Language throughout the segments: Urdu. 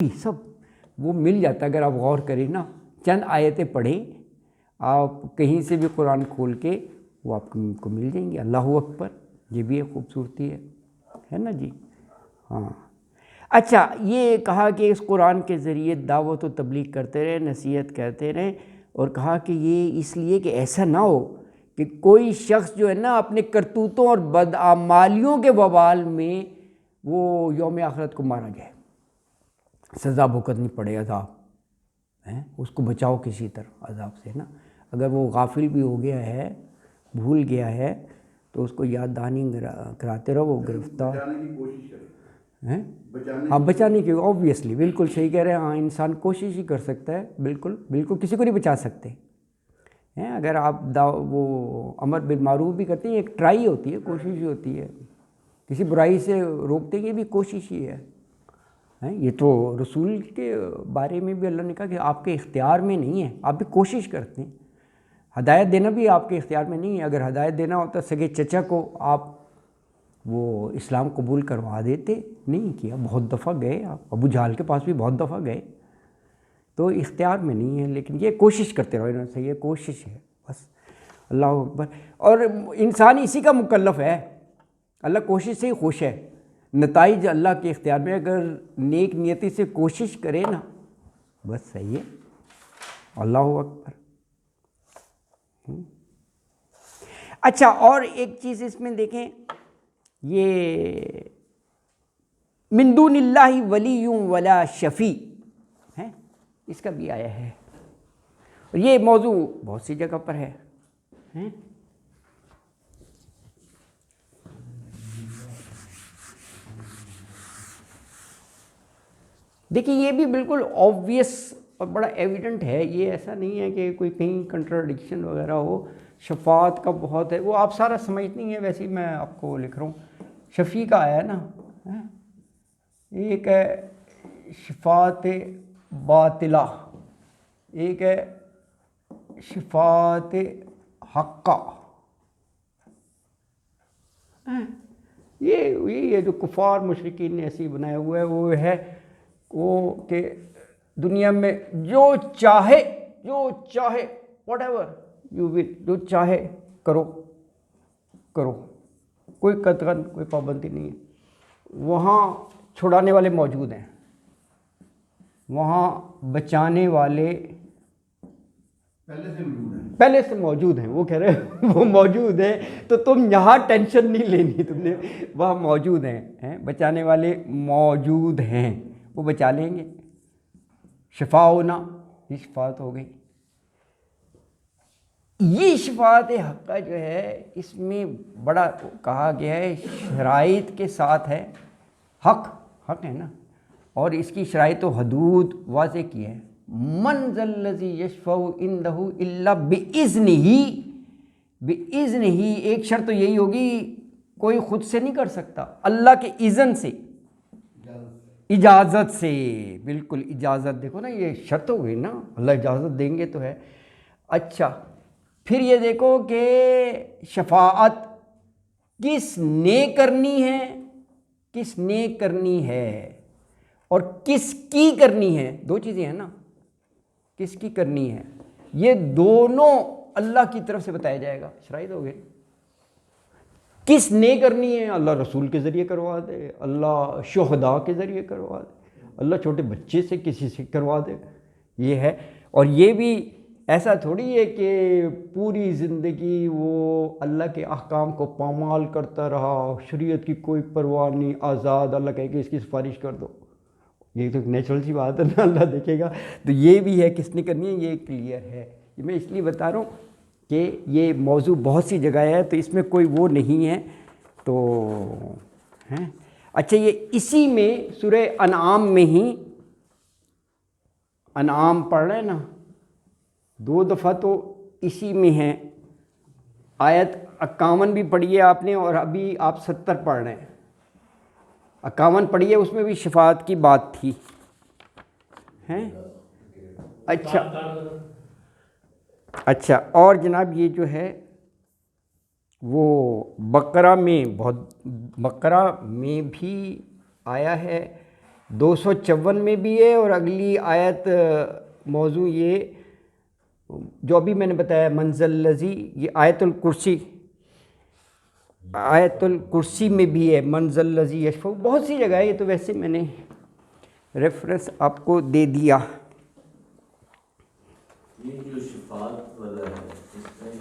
سب وہ مل جاتا ہے اگر آپ غور کریں نا. چند آیتیں پڑھیں آپ کہیں سے بھی قرآن کھول کے وہ آپ کو مل جائیں گے. اللہ اکبر، یہ بھی ایک خوبصورتی ہے نا جی. ہاں اچھا، یہ کہا کہ اس قرآن کے ذریعے دعوت و تبلیغ کرتے رہیں، نصیحت کرتے رہیں، اور کہا کہ یہ اس لیے کہ ایسا نہ ہو کہ کوئی شخص جو ہے نا اپنے کرتوتوں اور بدعمالیوں کے وبال میں وہ یوم آخرت کو مارا جائے، سزا بھگتنی پڑے، عذاب اس کو بچاؤ کسی طرح عذاب سے نا. اگر وہ غافل بھی ہو گیا ہے، بھول گیا ہے، تو اس کو یاد دہانی کراتے رہو. وہ گرفتار ہاں بچانے کی، اوبویسلی بالکل صحیح کہہ رہے ہیں. ہاں انسان کوشش ہی کر سکتا ہے، بالکل بالکل کسی کو نہیں بچا سکتے ہیں. اگر آپ وہ امر بالمعروف بھی کرتے ہیں، ایک ٹرائی ہوتی ہے، کوشش ہی ہوتی ہے. کسی برائی سے روکتے یہ بھی کوشش ہی ہے. یہ تو رسول کے بارے میں بھی اللہ نے کہا کہ آپ کے اختیار میں نہیں ہے، آپ بھی کوشش کرتے ہیں. ہدایت دینا بھی آپ کے اختیار میں نہیں ہے. اگر ہدایت دینا ہوتا سگے چچا کو آپ وہ اسلام قبول کروا دیتے، نہیں کیا. بہت دفعہ گئے آپ، ابو جہل کے پاس بھی بہت دفعہ گئے. تو اختیار میں نہیں ہے، لیکن یہ کوشش کرتے رہو. انہوں سے یہ کوشش ہے بس. اللہ اکبر. اور انسان اسی کا مکلف ہے. اللہ کوشش سے ہی خوش ہے. نتائج اللہ کے اختیار میں. اگر نیک نیتی سے کوشش کرے نا، بس صحیح ہے. اللہ اکبر. اچھا، اور ایک چیز اس میں دیکھیں، یہ من دون اللہ ولی ولا شفیع ہے، اس کا بھی آیا ہے. اور یہ موضوع بہت سی جگہ پر ہے. دیکھیں یہ بھی بالکل آبویس اور بڑا ایویڈنٹ ہے. یہ ایسا نہیں ہے کہ کوئی کہیں کنٹراڈکشن وغیرہ ہو. شفاعت کا بہت ہے، وہ آپ سارا سمجھ نہیں ہے. ویسے ہی میں آپ کو لکھ رہا ہوں. شفیع کا آیا نا، ایک ہے شفاعت باطلہ، ایک ہے شفاعت حقہ. یہ جو کفار مشرکین نے ایسی بنایا ہوا ہے، وہ ہے وہ کہ دنیا میں جو چاہے واٹ ایور یو ول، جو چاہے کرو، کوئی قطعاً کوئی پابندی نہیں ہے. وہاں چھڑانے والے موجود ہیں، وہاں بچانے والے پہلے سے موجود ہیں. وہ کہہ رہے ہیں وہ موجود ہیں، تو تم یہاں ٹینشن نہیں لینی تم نے. وہاں موجود ہیں، بچانے والے موجود ہیں، وہ بچا لیں گے. شفاء ہونا، یہ شفاعت ہو گئی. یہ شفاعت حقہ جو ہے، اس میں بڑا کہا گیا ہے شرائط کے ساتھ ہے. حق ہے نا، اور اس کی شرائط و حدود واضح کی ہے. من ذا الذی یشفع عندہ الا باذنہ. ایک شرط تو یہی ہوگی، کوئی خود سے نہیں کر سکتا، اللہ کے اذن سے، اجازت سے. بالکل اجازت. دیکھو نا، یہ شرط ہو گئی نا، اللہ اجازت دیں گے تو ہے. اچھا، پھر یہ دیکھو کہ شفاعت کس نے کرنی ہے اور کس کی کرنی ہے. دو چیزیں ہیں نا، کس کی کرنی ہے، یہ دونوں اللہ کی طرف سے بتایا جائے گا. شرائط ہو گئی. کس نے کرنی ہے، اللہ رسول کے ذریعے کروا دے، اللہ شہداء کے ذریعے کروا دے، اللہ چھوٹے بچے سے کسی سے کروا دے. یہ ہے. اور یہ بھی ایسا تھوڑی ہے کہ پوری زندگی وہ اللہ کے احکام کو پامال کرتا رہا، شریعت کی کوئی پرواہ نہیں، آزاد. اللہ کہے کہ اس کی سفارش کر دو. یہ تو نیچرل سی بات ہے نا، اللہ دیکھے گا. تو یہ بھی ہے کس نے کرنی ہے، یہ کلیئر ہے. یہ میں اس لیے بتا رہا ہوں کہ یہ موضوع بہت سی جگہ ہے، تو اس میں کوئی وہ نہیں ہے. تو اچھا، یہ اسی میں سورہ انعام میں ہی، انعام پڑھ رہے ہیں نا 2 دفعہ، تو اسی میں ہے. آیت 51 بھی پڑھی ہے آپ نے، اور ابھی آپ 70 پڑھ رہے ہیں. 51 پڑھی ہے، اس میں بھی شفاعت کی بات تھی. اچھا، اور جناب یہ جو ہے وہ بقرہ میں بھی آیا ہے 254 میں بھی ہے، اور اگلی آیت موضوع یہ جو ابھی میں نے بتایا منزل لذی، یہ آیت الکرسی میں بھی ہے منزل لذی یشفع، بہت سی جگہ ہے، یہ تو ویسے میں نے ریفرنس آپ کو دے دیا. یہ جو شفاعت والا ہے اس میں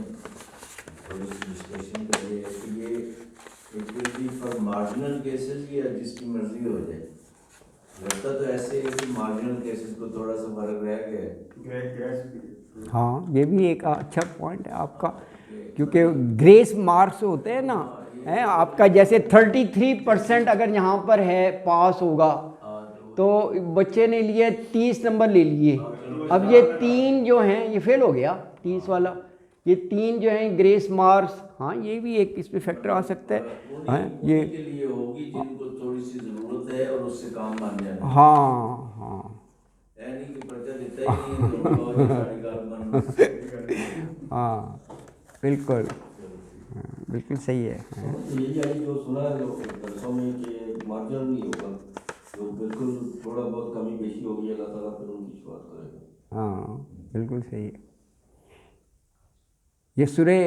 تھوڑی سی ڈسکشن کریے کہ یہ it will be for marginal cases یا جس کی مرضی ہو جائے. لگتا تو ایسے ہے کہ مارجنل کیسز کو تھوڑا سا فرق رہ گیا ہے. ہاں یہ بھی ایک اچھا پوائنٹ ہے آپ کا، کیونکہ گریس مارکس ہوتے ہیں نا، آپ کا جیسے 33% اگر یہاں پر ہے پاس ہوگا تو بچے نے لیے 30 نمبر لے لیے، اب یہ 3 جو ہیں یہ فیل ہو گیا 30 والا، یہ 3 جو ہیں گریس مارکس. ہاں یہ بھی ایک اس پہ فیکٹر آ سکتا ہے. یہ کے لیے ہوگی جن کو تھوڑی سی ضرورت ہے اور اس سے کام بن جائے. ہاں ہاں نہیں کہ پرچہ دیتا ہی نہیں. ہاں بالکل بالکل صحیح ہے. یہی آئی جو سنا ہے درسوں میں کہ مارجن نہیں ہوگا، تو بالکل تھوڑا بہت کمی بیشی ہوگی، اللہ تعالیٰ پھر ان کی شفاعت کرے گا. ہاں بالکل صحیح ہے. یہ سورہ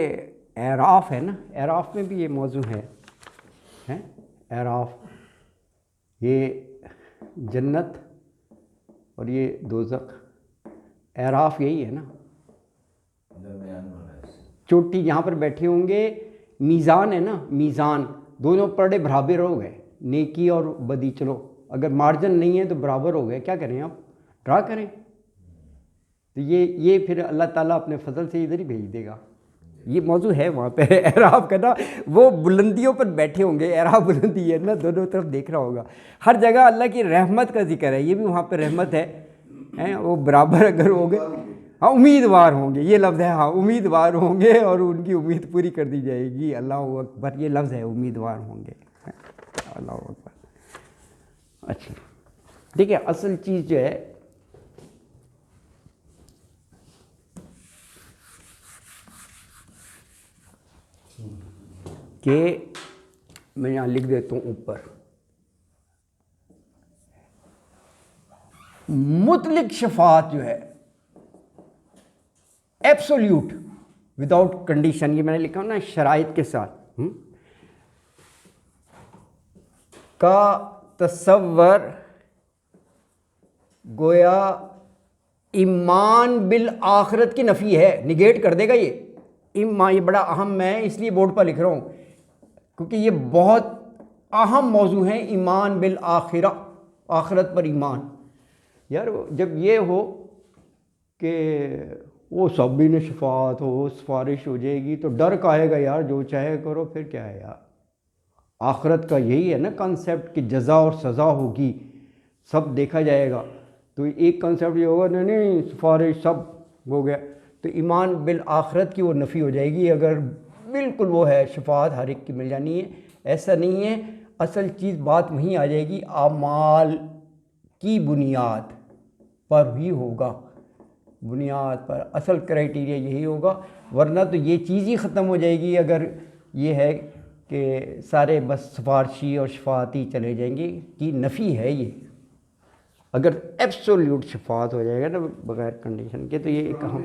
اعراف ہے نا، اعراف میں بھی یہ موضوع ہے. اعراف یہ جنت اور یہ دوزخ، اعراف یہی ہے نا، چوٹی یہاں پر بیٹھے ہوں گے. میزان ہے نا، میزان دونوں پڑے برابر ہو گئے، نیکی اور بدی. چلو اگر مارجن نہیں ہے تو برابر ہو گئے، کیا کریں آپ، ڈرا کریں. تو یہ پھر اللہ تعالیٰ اپنے فضل سے ادھر ہی بھیج دے گا. یہ موضوع ہے وہاں پہ اعراف کا نا، وہ بلندیوں پر بیٹھے ہوں گے. اعراف بلندی ہے نا، دونوں طرف دیکھ رہا ہوگا. ہر جگہ اللہ کی رحمت کا ذکر ہے، یہ بھی وہاں پہ رحمت ہے. وہ برابر اگر ہو گئے، ہاں امیدوار ہوں گے، یہ لفظ ہے. ہاں امیدوار ہوں گے اور ان کی امید پوری کر دی جائے گی. اللہ اکبر، یہ لفظ ہے امیدوار ہوں گے. اللہ اکبر. اچھا دیکھیں، اصل چیز جو ہے کہ میں یہاں لکھ دیتا ہوں اوپر، مطلق شفاعت جو ہے ایبسولیوٹ وداؤٹ کنڈیشن، یہ میں نے لکھا ہوں نا شرائط کے ساتھ، کا تصور گویا ایمان بالآخرت کی نفی ہے، نگیٹ کر دے گا. یہ بڑا اہم، میں اس لیے بورڈ پر لکھ رہا ہوں کیونکہ یہ بہت اہم موضوع ہے. ایمان بالآخرہ، آخرت پر ایمان. یار جب یہ ہو کہ وہ سب بھی نے شفاعت ہو، سفارش ہو جائے گی، تو ڈر کا آئے گا یار، جو چاہے کرو، پھر کیا ہے یار. آخرت کا یہی ہے نا کنسیپٹ کہ جزا اور سزا ہوگی، سب دیکھا جائے گا. تو ایک کنسیپٹ یہ ہوگا نہیں سفارش سب ہو گیا، تو ایمان بالآخرت کی وہ نفی ہو جائے گی. اگر بالکل وہ ہے شفاعت ہر ایک کی مل جانی ہے، ایسا نہیں ہے. اصل چیز بات وہیں آ جائے گی، اعمال کی بنیاد پر ہی ہوگا، بنیاد پر اصل کرائٹیریا یہی ہوگا. ورنہ تو یہ چیز ہی ختم ہو جائے گی اگر یہ ہے کہ سارے بس سفارشی اور شفاعتی چلے جائیں گے. کی نفی ہے یہ. اگر ایبسولیوٹ شفاعت ہو جائے گا نا بغیر کنڈیشن کے، تو یہ ایک اہم،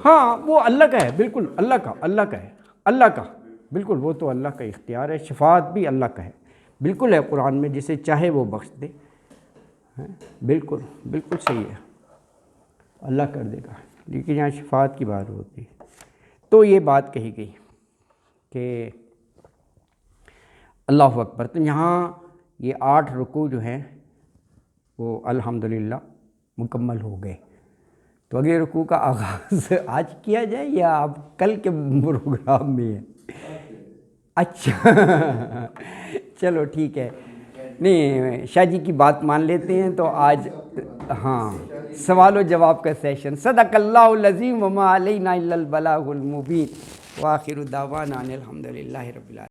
ہاں وہ اللہ کا ہے، بالکل اللہ کا ہے، اللہ کا بالکل، وہ تو اللہ کا اختیار ہے. شفاعت بھی اللہ کا ہے، بالکل ہے قرآن میں، جسے چاہے وہ بخش دے. بالکل بالکل صحیح ہے، اللہ کر دے گا. لیکن یہاں شفاعت کی بات ہوتی ہے تو یہ بات کہی گئی کہ اللہ اکبر. تو یہاں یہ 8 رکوع جو ہیں وہ الحمدللہ مکمل ہو گئے. تو اگلے رکوع کا آغاز آج کیا جائے یا اب کل کے پروگرام میں ہے؟ اچھا چلو ٹھیک ہے. نہیں شاہ جی کی بات مان لیتے ہیں تو آج ہاں سوال و جواب کا سیشن. صدق اللہ العظیم وما علینا الا البلاغ المبین، وآخر دعوانا ان الحمدللہ رب العالمین.